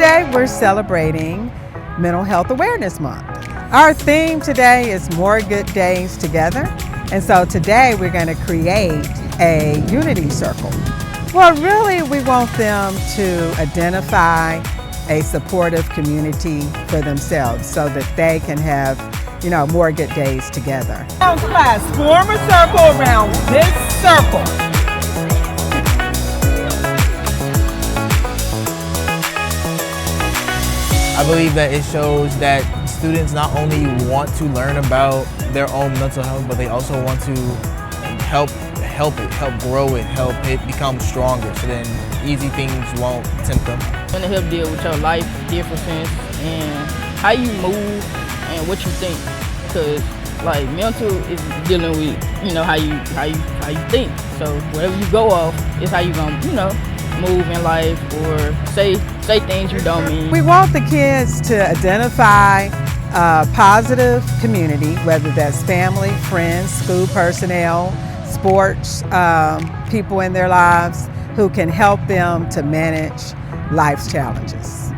today we're celebrating Mental Health Awareness Month. Our theme today is More Good Days Together. And so today we're going to create a unity circle. Well, really we want them to identify a supportive community for themselves so that they can have, more good days together. Class, form a circle around this circle. I believe that it shows that students not only want to learn about their own mental health, but they also want to help grow it, help it become stronger, so then easy things won't tempt them. And to help deal with your life differences and how you move and what you think, because like mental is dealing with how you think. So whatever you go off is how you gonna move in life or say things you don't mean. We want the kids to identify a positive community, whether that's family, friends, school personnel, sports people in their lives who can help them to manage life's challenges.